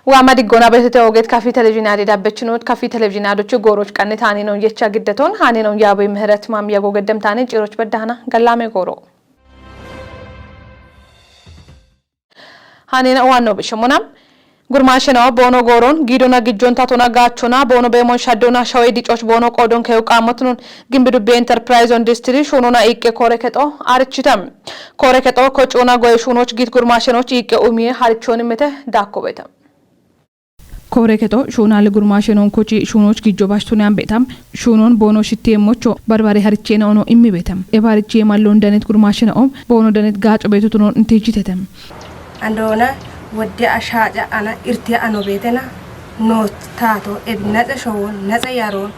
وعمد الجونا بتتوجد كافي تلفزيون عديد بتشنود كافي تلفزيون عدو تجوروش كان تاني نون يتشا جدتون هاني نون يابي مهرت مام يجو قدم تاني جيروش بدهنا قلامي غورو هاني نوانو بشمونام ጉርማሽናው ቦኖ ጎሮን ጊዶና ግጆን ታቶና ጋቾና ቦኖ በሞን ሻዶና ሻዌ ዲጮች ቦኖ ቆዶን ከውቃመቱን ግንብዱ በኢንተርፕራይዝ ኢንዱስትሪ ሾኖና ኢቄ ኮረከጦ አርችተም ኮረከጦ ኮጮና ጎይሹኖች ጊት ጉርማሽኖች ኢቄ ኡሚዬ ሀርቾን መተ ዳኮበተም ኮረከጦ ሾናል ጉርማሽኖን ኮጪ ሹኖች ጊጆ ባሽቱናን ቤታም ሹኖን ቦኖ ሽቴሞቾ በርባሪ ሀርቼና ኦኖ ኢሚ ቤተም ኤባርቼ ማሎ እንደነት ጉርማሽናው ቦኖ እንደነት ጋጮ ቤቱቱን እንቴጂተም አንዶና ودي أشاجع أنا إرتي أنا بيتنا نوت تاتو ابنة شون نزع يارون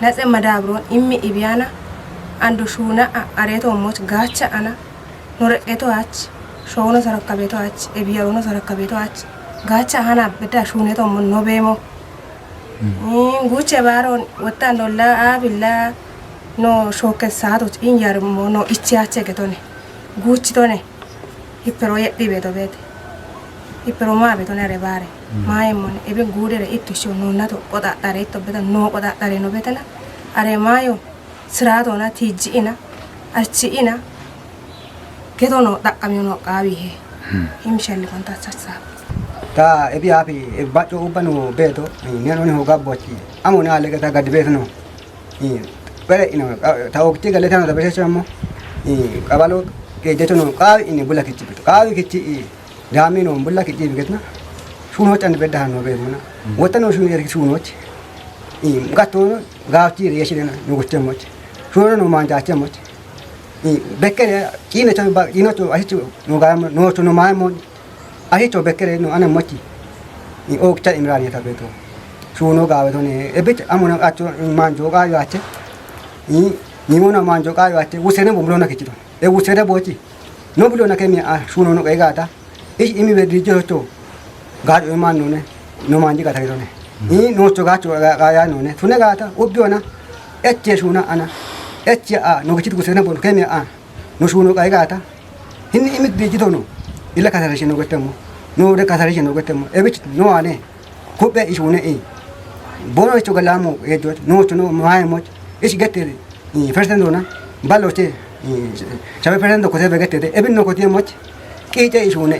نزع مدابرون إمي إبيانا عندو شونا أريتو موت غاتش أنا نورئتو هاتش شونا سرقبيتو هاتش إبيارونا سرقبيتو هاتش غاتش أنا بدا شونيتو من نوبيمو غوچه بارون وطان دولا آبلا نو شوكة ساتوش إن يارمو نو إچياچه كتوني غوچ توني هيپرو يبدي بيتو بيتي Ipero ma beto ne rebare mai mon ebe gudere itto sho no nato oda tare to beta no oda tare no betana are mayo srato na tiji ina archi ina kedo no da kamyo kawi he imshali konta satsa ta ebi api e bacho ubanu beto ne no ho gabbochi amona ale ta gad beto no pere ino ta okti gale ta no da beto mo kabalo ke jeto no kawi ini bula kichi beto kawi kichi ዳሚኖ ቡላ ከጂ ቢገትና ሹኖች አንድ በዳህ ነው በመና ወተኖ ሹኖ የርክ ሹኖች ጋቶ ጋፍቲ የሽደና ንጉቸሞች ሹኖ ነው ማንጃቸሞች በከረ ቂነቾ ቂነቾ አሂቹ ኖጋም ኖቾ ነው ማይሞ አሂቾ በከረ ነው አነሞች ኦክቻ ኢምራን የታበቶ ሹኖ ጋበቶኔ እብት አሞና አቾ ማንጆ ጋያቸ ኒሞና ማንጆ ጋያቸ ውሰነ ቦምሎና ከቺቶ ውሰነ ቦቺ ኖ ብሎና ከሚያ ሹኖ ነው ጋይጋታ इस इमी बेድርጅቶ ጋጮ ማን ነው ነው ማንጂ ጋታ ነው ኖቾ ጋጮ ጋያ ነው ቱነ ጋታ ኦቢዮና እቼ ሹና አና እቼ ነው ግጭት ጉሰነ ቦን ከሚያ ነው ሹኖ ጋይ ጋታ ህን ኢሚ ድርጅቶ ነው ኢላ ካታረሽ ነው ገተሞ ነው ወደ ካታረሽ ነው ገተሞ እብች ነው አኔ ኮበ ኢሹነ ቦኖ እቾ ገላሙ የጆት ኖቾ ነው ማይሞች እሺ ገተ ፈርተንዶና ባሎቼ ቻበ ፈርተንዶ ኮቴ በገተ እብን ነው ኮቴ ሞች ቂጨ ኢሹነ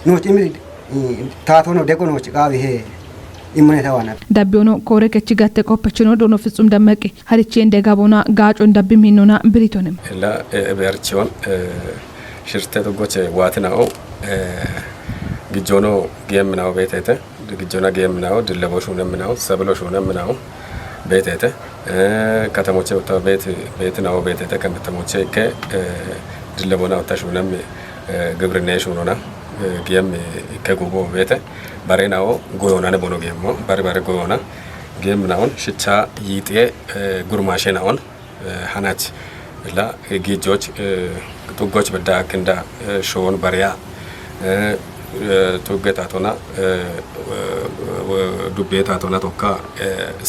ኖች ኢሚ ታቶ ነው ደቆ ነው ጭቃዊ ሄ ኢሙኔ ታዋና ዳቢዮኖ ኮሬ ከቺ ጋተ ቆපችኖ ዶኖ ፍጹም ደመቀ ሀሪቼ እንደጋቦና ጋጮ እንደብም ሂኖና ብሪቶንም ላ በርቺዮን ሽርተ ተጎቸ ዋትናው ግጆኖ ጌምናው ቤተተ ግጆና ጌምናው ድለቦሹንም ናው ሰብሎሹንም ናው ቤተተ ከተሞቼ ወጣ ቤትናው ቤተተ ከመተሞቼ ከ ድለቦና ወጣሹንም ግብርና ይሹኖና ጌም ከጉቦ ቤተ ባሬናው ጎዮና ነቦኖ ጌሞ ባሬ ጎዮና ጌምናውን ሽቻ ይጤ ጉርማሽናውን ሐናች ላ ጌጆች ጡጎች በዳ ክንዳ ሾን ባሪያ ጡገታቶና ዱቤታቶና ቶካ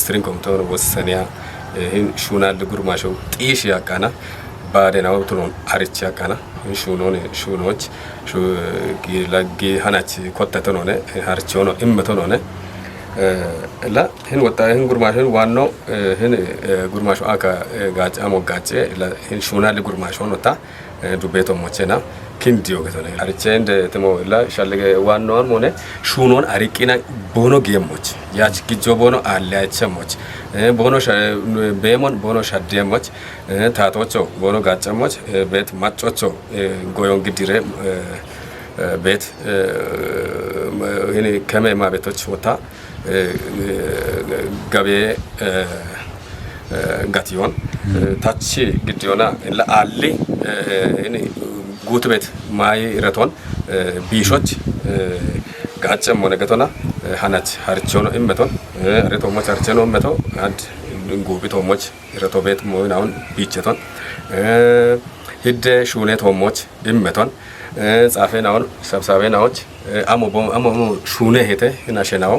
ስትሪንግ ኮምቶር ወሰኒያ ይህን ሹናል ጉርማሾ ጢሽ ያቃና ባደናው ቱኖን አርቻ ያቃና ሹኖን ሹኖች ለጊ ሐናች ኮተተ ነው አርቾ ነው እመቶ ነው ላ ህን ወጣ ህን ጉርማሽን ዋኖ ህን ጉርማሽ አካ ጋጫ ሞጋጨ ህን ሹናል ጉርማሽን ወጣ ዱቤቶ ሞቸና ኪንዲዮ ከተነ አርቼ እንደ ተሞ ላ ሻለገ ዋኖን ሆነ ሹኖን አሪቂና ቦኖ ጌሞች ያች ግጆ ቦኖ አላቸሞች ቦኖ በሞን ቦኖ ሻደሞች ታቶቾ ቦኖ ጋጨሞች ቤት ማጮቾ ጎዮን ግዲሬ ቤት እኔ ከመማ ቤቶች ወጣ ገቤ ጋቲዮን ታቺ ግዲዮና ለአሊ እኔ ጉት ቤት ማይ ረቶን ቢሾች ጋጨም ሆነ ገቶና ሐናች ሀርቾ ነው እመቶን ረቶሞች ሀርቾ ነው እመቶ አንድ ጉቢቶሞች ረቶ ቤት ሞይናውን ቢቸቶን ሂደ ሹኔ ቶሞች እመቶን ጻፈናውን ሰብሳቤናዎች አሞ ሹኔ ሄተ እናሸናው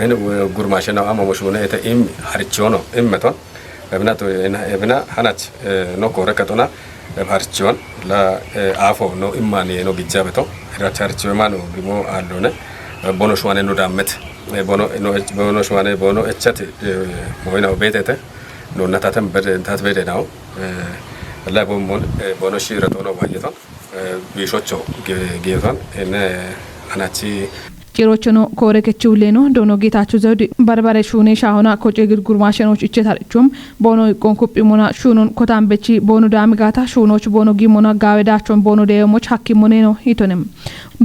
እን ጉርማሽናው አሞ ሹኔ ሄተ ኢም ሀርቾ ነው እመቶን እብና ሐናች ነው ኮረከቶና ሀርቾን ላ አፎ ነው ኢማኔ ነው ግጃበቶ ራቻርቾ ማኑ ቢሞ አሎነ bono shwane no damet bono shwane bono echat moina betete no natatam bede tat bede now la bono shira tono bayeton bishocho gevan ene anachi ጭሮችኖ ኮረከቹሌኖ ዶኖ ጌታቸው ዘውድ በርበሬ ሹኔ ሻሆና ኮጨግር ጉርማሸኖች እጨታርቹም ቦኖ ቆንኩጲሞና ሹኑን ኮታምበቺ ቦኖ ዳምጋታ ሹኖች ቦኖ ጊሞና ጋዌዳቸውን ቦኖ ደየሞች ሐኪሞኔ ነው ይቶንም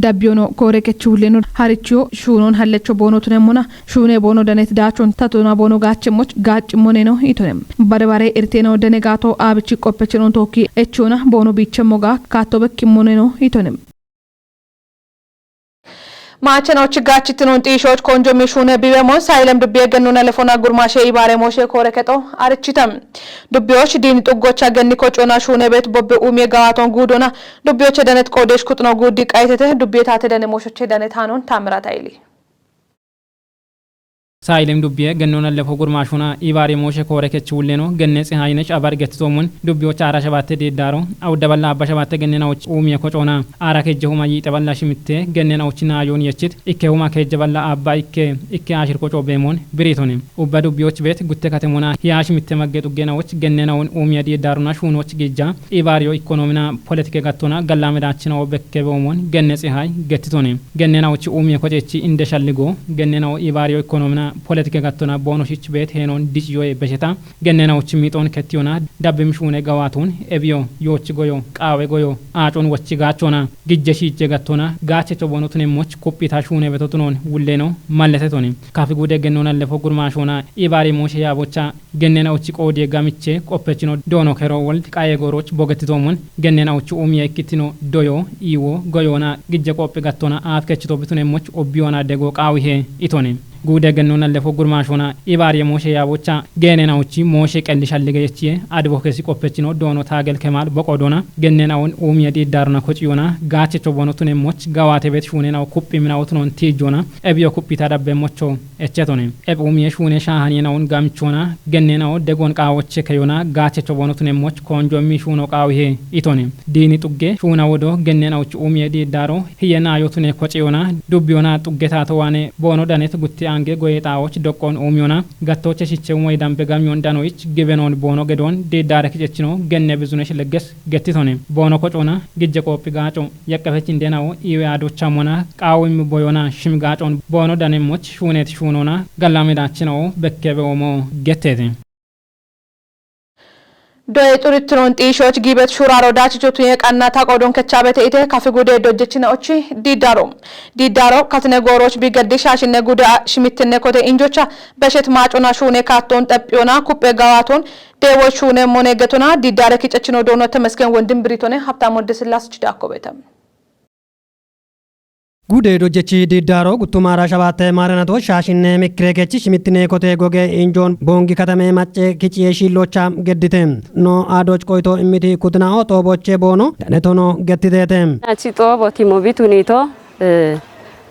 ዳቢዮኖ ኮረከቹሌኖ ሀሪቹ ሹኑን ሀለቾ ቦኖ ተነሞና ሹኔ ቦኖ ደነት ዳቾን ተቶና ቦኖ ጋቸሞች ጋጭሞኔ ነው ይቶንም በርበሬ እርቴኖ ደነጋቶ አብቺ ቆፐችኖን ቶኪ እቹና ቦኖ ቢቸሞጋ ካቶ በኪሞኔ ነው ይቶንም ማቸናዎች ጋችትኑን ጢሾች ኮንጆ ሚሹነ ቢበሞን ሳይለም ዱቤ ገኑና ለፎና ጉርማሼ ኢባሬ ሞሼ ኮረከጦ አርችተም ዱቤዎች ዲን ጥጎቻ ገኒ ኮጮና ሹነ ቤት ቦብ ኡሜ ጋዋቶን ጉዶና ዱቤዎች ደነት ቆዴሽ ኩጥኖ ጉዲ ቃይተተ ዱቤታ ተደነ ሞሾቼ ደነታኖን ታምራት አይሊ ሳይለም ዱቤ ገኖና ለፎ ጉርማሹና ኢባሬ ሞሼ ኮረከች ውሌኖ ገነጽ ሃይነች አባርገትቶሙን ዱቤዎች አራሸባተ ዴዳሮ አውደበላ አባሸባተ ገነናዎች ኡሚ ኮጮና አራከጀሁማ ይጠበላ ሽምቴ ገነናዎችና አዮን የችት ኢከሁማ ከጀበላ አባ ኢከ አሽር ኮጮ በሞን ብሪቶኒ ኡባ ዱቤዎች ቤት ጉተ ከተሞና ያሽ ምቴ መገጡ ገናዎች ገነናውን ኡሚ ዴዳሩና ሹኖች ጌጃ ኢባሪዮ ኢኮኖሚና ፖለቲካ ጋቶና ገላመዳችናው በከበሞን ገነጽ ሃይ ገትቶኒ ገነናዎች ኡሚ ኮጨቺ እንደሻልጎ ገነናው ኢባሪዮ ኢኮኖሚና ፖለቲካ ጋቶና ቦኖሽች ቤት ሄኖን ዲጭዮ በሸታ ገነናዎች ሚጦን ከቲዮና ዳብምሹነ ጋዋቱን ኤቢዮ ዮች ጎዮ ቃዌ ጎዮ አጮን ወች ጋቾና ግጀሺ ጀጋቶና ጋቸቾ ቦኖቱን ሞች ኮፒታ ሹነ በቶቱኖን ውሌ ነው ማለተቶኒ ካፊ ጉደ ገኖና ለፎ ጉርማሾና ኢባሪ ሞሽ ያቦቻ ገነናዎች ቆዴ ጋምቼ ቆፐችኖ ዶኖ ከሮ ወልድ ቃየ ጎሮች ቦገትቶሙን ገነናዎች ኡሚያ ኢክቲኖ ዶዮ ኢዎ ጎዮና ግጀ ቆፕ ጋቶና አፍከችቶ ብቱን ሞች ኦቢዮና ደጎ ቃዊሄ ኢቶኒ ጉደ ገኖና ለፎ ጉርማሾና ኢባሪ ሞሼ ያቦቻ ገነናዎች ሞሼ ቀልሻልገየች አድቮኬሲ ቆፐችኖ ዶኖ ታገል ከማል በቆዶና ገነናውን ኡሚያ ዲዳርና ኮጪዮና ጋቸቾ ቦኖቱን ሞች ጋዋቴ ቤት ሹኔናው ኩጲ ምናውትኖን ቲጆና ኤቢዮ ኩጲ ታዳበ ሞቾ እቸቶኒ ኤብ ኡሚያ ሹኔ ሻሃኔናውን ጋምቾና ገነናው ደጎን ቃዎቼ ከዮና ጋቸቾ ቦኖቱን ሞች ኮንጆሚ ሹኖ ቃዊሄ ኢቶኒ ዲኒ ጡጌ ሹና ወዶ ገነናዎች ኡሚያ ዲዳሮ ሂየና አዮቱኔ ኮጪዮና ዱቢዮና ጡጌታ ተዋኔ ቦኖ ዳኔት ጉቲ አንጌ ጎይጣዎች ዶቆን ኡሚዮና ጋቶች ሲቸው ወይ ዳምበ ጋሚዮን ዳኖች ግበኖን ቦኖ ገዶን ዴዳረክ ጨችኖ ገነ ብዙነሽ ለገስ ገቲቶኔ ቦኖ ኮጮና ግጀ ቆፕ ጋጮ ያቀፈች እንደናው ኢያዶቻ ሞና ቃውም ቦዮና ሽምጋጮን ቦኖ ዳኔሞች ሹኔት ሹኖና ጋላሜዳችነው በከበውሞ ገቴቴ ዶይ ጡሪትሮን ጢሾች ጊበት ሹራሮ ዳችጆቱ የቃና ታቆዶን ከቻበተ ኢቴ ካፊ ጉዴ ዶጀችናዎች ዲዳሮ ካትነጎሮች ቢገድሻሽነ ጉዴ ሽሚትነ ኮቴ እንጆቻ በሸት ማጮና ሹኔ ካቶን ጠጵዮና ኩጴ ጋዋቶን ዴዎች ሹኔ ሞኔ ገቶና ዲዳረ ኪጨችኖ ዶኖ ተመስገን ወንድም ብሪቶኔ ሀብታም ወደ ስላስ ችዳኮበተም ጉዴ ዶጀቺ ዲዳሮ ጉቱማራ ሸባተ ማረናቶ ሻሽነ ምክሬከቺ ሽሚትኔ ኮቴ ጎጌ ኢንጆን ቦንጊ ከተሜ ማጨ ኪጪ ሺሎቻ ገድቴ ኖ አዶች ቆይቶ እሚቲ ኩትናኦ ጦቦቼ ቦኖ ደነቶኖ ገትቴቴ አቺ ጦቦ ቲሞ ቢቱኒቶ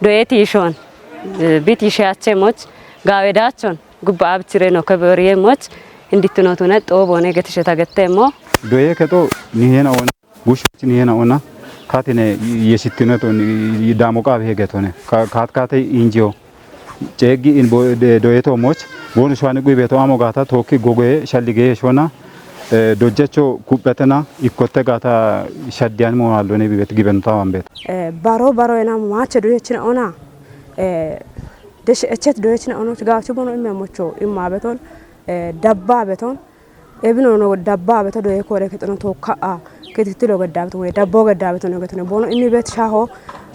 ዶየቲሾን ቢቲሻቸ ሞች ጋዌዳቾን ጉባ አብችሬ ነው ከበሪየ ሞች እንዲትኖቱነ ጦቦኔ ገትሸታ ገተሞ ዶየ ከጦ ኒሄና ወና ጉሽች ኒሄና ወና ካቲኔ የሲትነቶ ዳሞቃ በሄገቶነ ካትካቴ ኢንጂዮ ጨጊ ኢን ዶየቶ ሞች ቦንሻን ጉይ ቤቶ አሞጋታ ቶኪ ጎጎዬ ሸልጌ ሾና ዶጀቾ ኩበተና ኢኮተ ጋታ ሸዲያን ሞዋሎ ነ ቢበት ግበንታ ዋንቤት ባሮ እና ማቸ ዶየችን ኦና ደሽ እቸት ዶየችን ኦኖች ጋቹ ቦኖ ኢመሞቾ ኢማበቶን ደባ በቶን ኤብኖ ነው ደባ በቶ ዶየ ኮሬ ከጥኖ ቶካ ከትትሎ ገዳብቶ ወይ ዳቦ ገዳብቶ ነው ገተነ ቦኖ ኢሚበት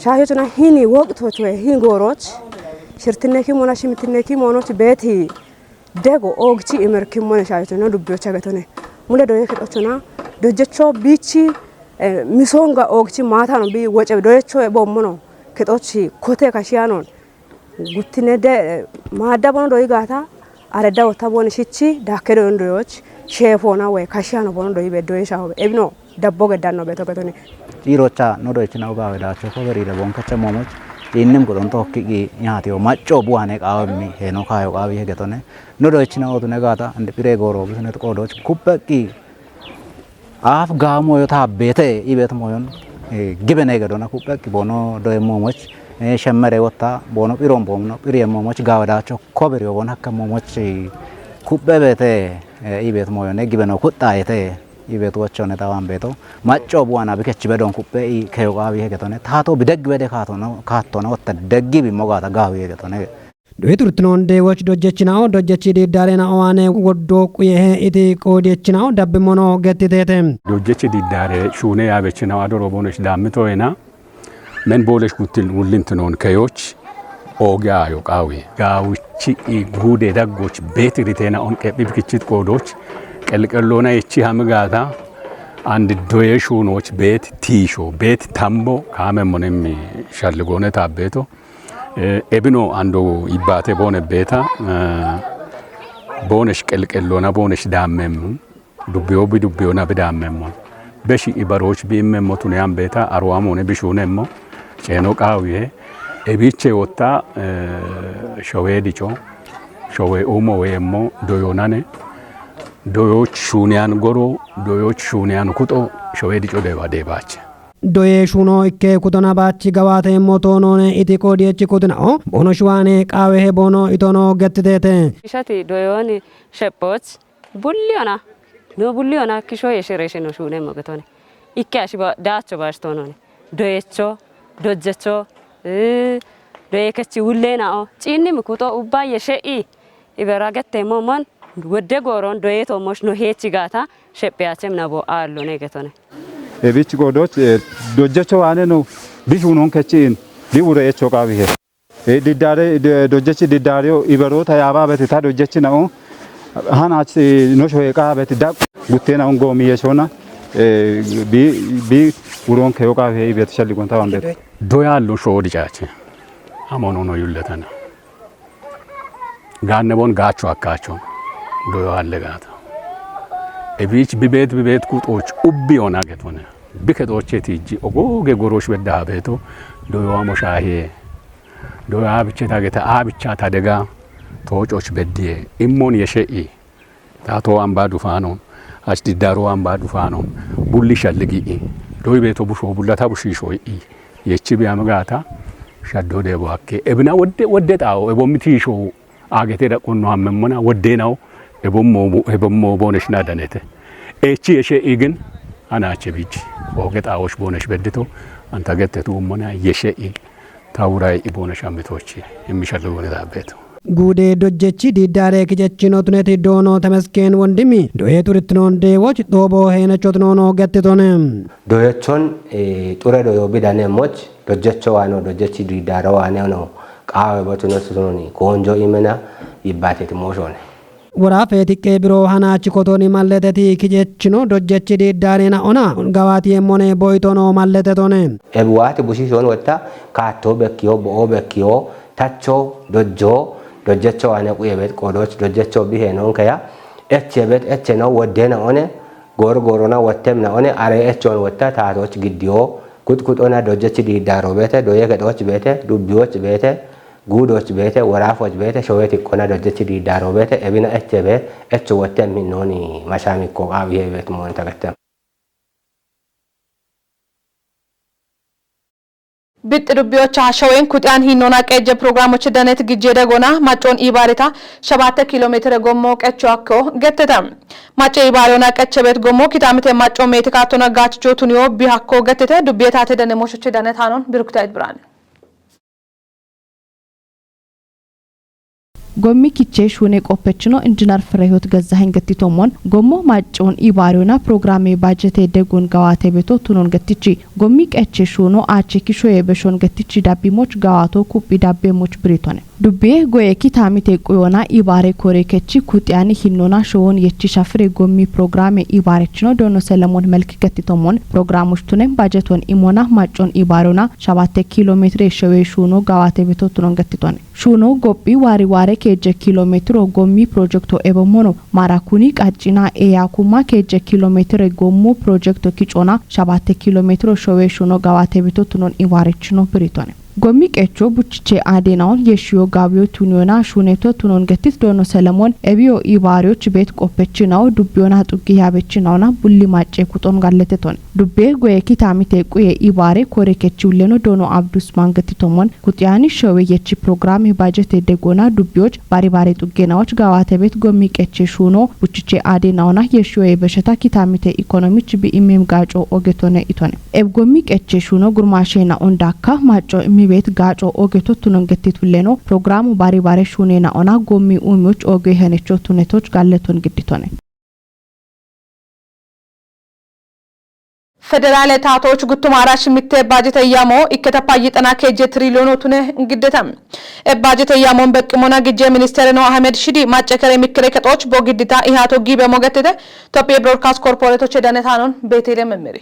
ሻሆቹና ሂኒ ወቅቶች ወይ ሂን ጎሮች ሽርትነኪ ሞና ሽምትነኪ ሞኖች ቤት ደጎ ኦግቺ ኢመርኪ ሞና ሻሆቹ ነው ዱቢዮቻ ገተነ ሙለ ዶየ ከጦቹና ዶጀቾ ቢቺ ሚሶንጋ ኦግቺ ማታ ነው ቢ ወጨ ዶየቾ ቦሞኖ ከጦች ኮቴ ካሽያኖን ጉትነደ ማዳቦኖ ዶይ ጋታ አረዳ ወታ ቦን ሽቺ ዳከዶ እንዶዮች ሼፎና ወይ ካሽያኖ ቦኖ ዶይ በዶይ ሻሆ ኤብኖ ዳቦ ገዳን ነው ቤቶ ገቶኔ ጢሮቻ ኖዶች ነው ጋወዳቸው ኮበሪ ለቦን ከቸሞሞች ይንም ጎዶን ቶኪ ኛቲዮ ማጮ ቡዋኔ ቃወሚ ሄኖ ካዮ ቃዊ ገቶኔ ኖዶች ነው ኦቱ ነጋታ እንደ ፒሬ ጎሮ ብስነት ቆዶች ኩበቂ አፍ ጋሞ yoታ ቤቴ ኢቤት ሞዮን ግበኔ ገዶና ኩበቂ ቦኖ ዶይሞሞች ሸመሬ ወታ ቦኖ ጲሮም ቦምኖ ጲሪየሞሞች ጋወዳቸው ኮብሪዮ ቦን ሀከሞሞች ኩበ ቤቴ ኢቤት ሞዮኔ ጊበኖ ኩጣይቴ ኢቤት ወቾኔ ታዋን ቤቶ ማጮ ቡዋና ቢከች በዶን ኩበ ከዮቃቢ ሄገቶኔ ታቶ ቢደግ በደ ካቶነ ወተ ደጊ ቢሞጋታ ጋዊ ሄገቶኔ ዶይቱርትኖን ዴዎች ዶጀችናው ዶጀቺ ዲዳሬና ኦዋኔ ወዶ ቁየ ኢቲ ቆዴችናው ዳብሞኖ ገትቴቴ ዶጀቺ ዲዳሬ ሹኔ ያበችናው አዶሮ ቦኖች ዳምቶይና men bolesh kutil wulintinon kayoch oga yoqawi gawichi gude dagoch bet ritena on qebibkichit qodoch qelqellona ichi hamgata and doyeshunoch bet tisho bet tambo kamemonem shalgone tabeto ebino ando ibate bone beta bonesh qelqellona bonesh dammem dubbiyo na bidammem beshi ibaroch bimmemotun yam beta arwamone bishunemo ጨኖ ቃዊዬ ኤቢቼ ወጣ ሾዌ ዲቾ ሾዌ ኡሞ ወየሞ ዶዮናኔ ዶዮች ሹኒያን ጎሮ ዶዮች ሹኒያን ኩጦ ሾዌ ዲቾ ደባዴባች ዶዬ ሹኖ ኢኬ ኩቶና ባቺ ገዋቴ ሞቶኖኔ ኢቲ ቆዲየቺ ኩትናኦ ቦኖ ሹዋኔ ቃዌ ቦኖ ኢቶኖ ገትቴቴ ሻቲ ዶዮኒ ሸፖች ቡሊዮና ኖ ቡሊዮና ኪሾ የሽሬሽ ነው ሹኔ ሞገቶኔ ኢኬ አሽባ ዳቾ ባሽቶኖኔ ዶየቾ ዶጀቾ ዶየከቺ ውሌናኦ ጪኒ ምኩቶ ኡባ የሸኢ ኢበራገቴ ሞሞን ወደ ጎሮን ዶየቶ ሞሽ ነው ሄቺ ጋታ ሸፒያቸም ነቦ አሉ ነገቶነ ኤቢች ጎዶች ዶጀቾ ዋኔ ነው ቢሹኖን ከቺን ሊውረ ኤቾ ቃቢሄ ዲዳሬ ዶጀቺ ዲዳሬው ኢበሮ ታያባ በተታ ዶጀቺ ነው ሃናች ኖሾ የቃበት ዳቅ ጉቴናውን ጎሚ የሾና ቢ ውሮን ከዮቃቤ ቤተሸልጎን ታዋን ቤት ዶያሉ ሾዲጫች አሞኖ ነው ይለተና ጋነቦን ጋቾ አካቾ ዶዮ አለጋታ ኤቢች ቢቤት ቁጦች ኡቢ ሆና ገቶነ ቢከቶቼ ቲጂ ኦጎጌ ጎሮሽ በዳ ቤቶ ዶዮ አሞሻሄ ዶዮ አብቼ ታገታ አብቻ ታደጋ ተወጮች በዲየ ኢሞን የሸኢ ታቶ አምባ ዱፋኖ አስዲዳሮ አምባ ዱፋኖ ቡሊ ሸልጊ ዶይ ቤቶ ቡሾ ቡላታ ቡሺሾይ የቺ ቢያመጋታ ሻዶ ደባኬ እብና ወደ ጣው እቦምቲሾ አገቴ ደቆኖ አመሞና ወዴናው እቦሞ ቦነሽና ደነተ እቺ የሸኢ ግን አናቸ ቢች ወገጣዎች ቦነሽ በድቶ አንተ ገተቱ ሞና የሸኢ ታውራይ ኢቦነሽ አምቶች የሚሸለው ወደዳበት ጉዴ ዶጀቺ ዲዳሬ ክጀቺኖ ቱኔት ዶኖ ተመስኬን ወንድሚ ዶዬ ቱርትኖን ዴዎች ጦቦ ሄነቾትኖኖ ገትቶነ ዶየቾን ጡረ ዶዮ ቢዳኔሞች ዶጀቾ ዋኖ ዶጀቺ ዲዳሮ ዋኖ ነው ቃዌ በቱነሱኒ ኮንጆ ኢመና ይባቴት ሞሾነ ወራፌ ቲቄ ቢሮ ሃናቺ ኮቶኒ ማለተቲ ክጀቺኖ ዶጀቺ ዲዳሬና ኦና ጋዋቲ የሞኔ ቦይቶኖ ማለተቶነ ኤብዋት ቡሺሾን ወጣ ካቶ በኪዮ ቦ በኪዮ ታቾ ዶጆ ዶጀቾ ዋነ ቁየበት ቆዶች ዶጀቾ ቢሄኖን ከያ ኤችበት ኤችኖ ወደና ኦነ ጎርጎሮና ወተምና ኦነ አሬ ኤቾን ወጣ ታቶች ግዲዮ ኩጥኩጦና ዶጀቺ ዲዳሮ ቤተ ዶየ ገዶች ቤተ ዱቢዎች ቤተ ጉዶች ቤተ ወራፎች ቤተ ሾዌት ኢኮና ዶጀቺ ዲዳሮ ቤተ ኤቢና ኤችበ ኤች ወተም ኖኒ ማሻሚኮ ቃቢየ ቤት ሞን ተከተም ብጥ ዱቢዎች አሸወን ኩጣን ሂኖና ቀጀ ፕሮግራሞች ደነት ግጄ ደጎና ማጮን ኢባሪታ 7 ኪሎ ሜትር ጎሞ ቀቾ አኮ ገተታም ማጨ ኢባሪዮና ቀቸበት ጎሞ ኪታምቴ ማጮ ሜትካቶና ጋችጆ ቱኒዮ ቢሃኮ ገተተ ዱቤታተ ደነሞሾች ደነት አኖን ብሩክታይት ብራን ጎሚ ኪቼ ሹኔ ቆፐችኖ ኢንጂነር ፍሬህይወት ገዛኸኝ ገቲቶሞን ጎሞ ማጮን ኢባሪዮና ፕሮግራሜ ባጀቴ ደጎን ጋዋቴ ቤቶ ቱኖን ገቲቺ ጎሚ ቀቼ ሹኖ አቼ ኪሾ የበሾን ገቲቺ ዳቢሞች ጋዋቶ ኩቢ ዳቤሞች ብሪቶነ ዱቤ ጎየኪ ታሚቴ ቆዮና ኢባሬ ኮሬከቺ ኩጢያኒ ሂኖና ሾውን የቺ ሻፍሬ ጎሚ ፕሮግራሜ ኢባሬችኖ ዶኖ ሰለሞን መልክ ገቲቶሞን ፕሮግራሞች ቱነም ባጀቶን ኢሞና ማጮን ኢባሪዮና 7 ኪሎ ሜትር የሸዌ ሹኖ ጋዋቴ ቤቶ ቱኖን ገቲቶነ ሹኖ ጎቢ ዋሪ ከጀ ኪሎ ሜትር ጎሚ ፕሮጀክቶ ኤበሞኖ ማራኩኒ ቃጭና ኤያኩማ ከጀ ኪሎ ሜትር ጎሙ ፕሮጀክቶ ኪጮና 7 ኪሎ ሜትር ሾዌ ሹኖ ጋዋቴ ቤቶ ቱኖን ኢባሬችኖ ብሪቶነ ጎሚ ቀቾ ቡችቼ አዴናውን የሽዮ ጋቢዮ ቱኒዮና ሹኔቶ ቱኖን ገቲት ዶኖ ሰለሞን ኤቢዮ ኢባሪዎች ቤት ቆፈችናው ዱቢዮና ጡቂ ያበችናውና ቡሊ ማጨ ኩጦን ጋለተቶን ዱቤ ጎየኪ ታሚቴ ቁየ ኢባሬ ኮሬከቺውለኖ ዶኖ አብዱስ ማንገቲቶሞን ኩጥያኒ ሸወየቺ ፕሮግራም የባጀት የደጎና ዱቢዎች ባሪባሪ ጡጌናዎች ጋዋተ ቤት ጎሚ ቀቼ ሹኖ ቡችቼ አዴናውና የሽዮ የበሸታ ኪታሚቴ ኢኮኖሚች ቢኢሜም ጋጮ ኦጌቶነ ኢቶነ ኤብ ጎሚ ቀቼ ሹኖ ጉርማሼና ኦንዳካ ማጮ ቤት ጋጮ ኦጌቶ ቱኖን ገቲቱለኖ ፕሮግራሙ ባሪባሪ ሹኔና ኦና ጎሚ ኡሚዎች ኦጌ ሄነቾ ቱኔቶች ጋለቶን ግዲቶነ ፌደራል ታቶች ጉቱማራሽ ሚቴ ባጀት ያሞ ኢከታፓይ ጠና ከጀ ትሪሊዮን ቱነ እንግደታም ባጀት ያሞን በቅሞና ግጀ ሚኒስተር ነው አህመድ ሽዲ ማጨከረ ሚክረ ከጦች ቦግዲታ ኢሃቶ ጊበ ሞገተተ ኢትዮጵያ ብሮድካስት ኮርፖሬቶች ደነታኖን ቤቴለ መምሪ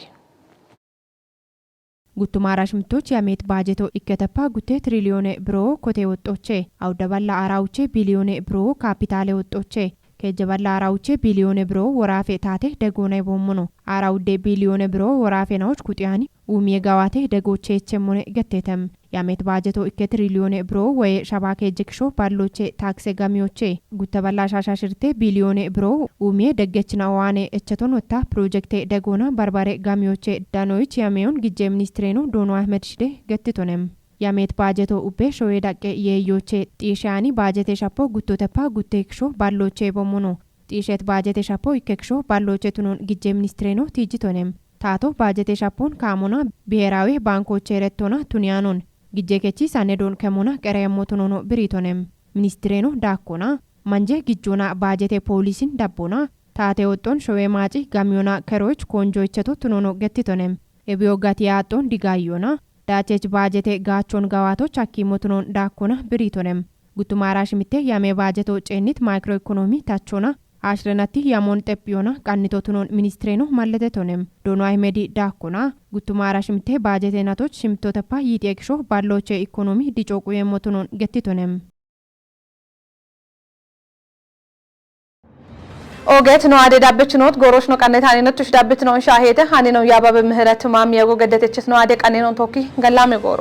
ጉቱማራሽ ምቶች ያሜት ባጀቶ ኢከተፓ ጉቴ ትሪሊዮን ብሮ ኮቴ ወጦቼ አውደባላ አራውቼ ቢሊዮን ብሮ ካፒታል ወጦቼ ከጀባላ አራውቼ ቢሊዮን ብሮ ወራፌ ታቴ ደጎነ ቦሙኖ አራውዴ ቢሊዮን ብሮ ወራፌ ናዎች ኩጥያኒ ኡሚየጋዋቴ ደጎቼ ቸሞነ ገቴተም ያሜት ባጀቶ ኢከ ትሪሊዮን ብሮ ወይ ሻባኬ ጅክሾ ባሎቼ ታክሴ ጋሚዎቼ ጉተባላ ሻሻሽርቴ ቢሊዮን ብሮ ኡሚየ ደገችና ዋኔ እቸቶን ወታ ፕሮጀክቴ ደጎና ባርባሬ ጋሚዎቼ ዳኖች ያሜውን ግጄ ሚኒስትሬኑ ዶኖ አህመድ ሽዴ ገትቶነም ያሜት ባጀቶ ኡቤ ሾዌ ዳቄ የዮቼ ጢሻኒ ባጀቴ ሻፖ ጉቶተፓ ጉቴክሾ ባሎቼ ቦሙኖ ጢሸት ባጀቴ ሻፖ ኢከክሾ ባሎቼ ቱኖን ግጄ ሚኒስትሬኑ ቲጅቶነም ታቶ ባጀቴ ሻፖን ካሞና ብሔራዊ ባንኮቼ ረቶና ቱኒያኖን ግጄ ከቺ ሳኔዶን ከሞና ቀረያሞቱኖ ብሪቶነም ሚኒስትሬኑ ዳኮና ማንጀ ግጆና ባጀቴ ፖሊሲን ዳቦና ታቴ ወጦን ሾዌ ማጪ ጋሚዮና ከሮች ኮንጆይቸቶ ቱኖኖ ገቲቶነም ኤቢዮጋት ያጦን ዲጋዮና ዳቸች ባጀቴ ጋቾን ጋዋቶች አኪሞቱኖን ዳኮና ብሪቶነም ጉቱማራሽ ሚቴ ያሜ ባጀቶ ጨኒት ማይክሮ ኢኮኖሚ ታቾና አሽረናቲ ያሞን ጠፒዮና ቃኒቶቱኖን ሚኒስትሬኑ ማለተቶነም ዶኖ አህመዲ ዳኮና ጉቱማራሽ ሚቴ ባጀቴ ናቶች ሽምቶተፓ ይጤክሾ ባሎቼ ኢኮኖሚ ዲጮቁ የሞቱኖን ገቲቶነም ኦጌት ነው አደ ዳበች ኖት ጎሮሽ ነው ቀነታኒ ነትሽ ዳበት ነው ሻሄተ ሃኒ ነው ያባበ ምህረት ማም ያጎ ገደተችት ነው አደ ቀኔ ነው ቶኪ ገላሜ ጎሮ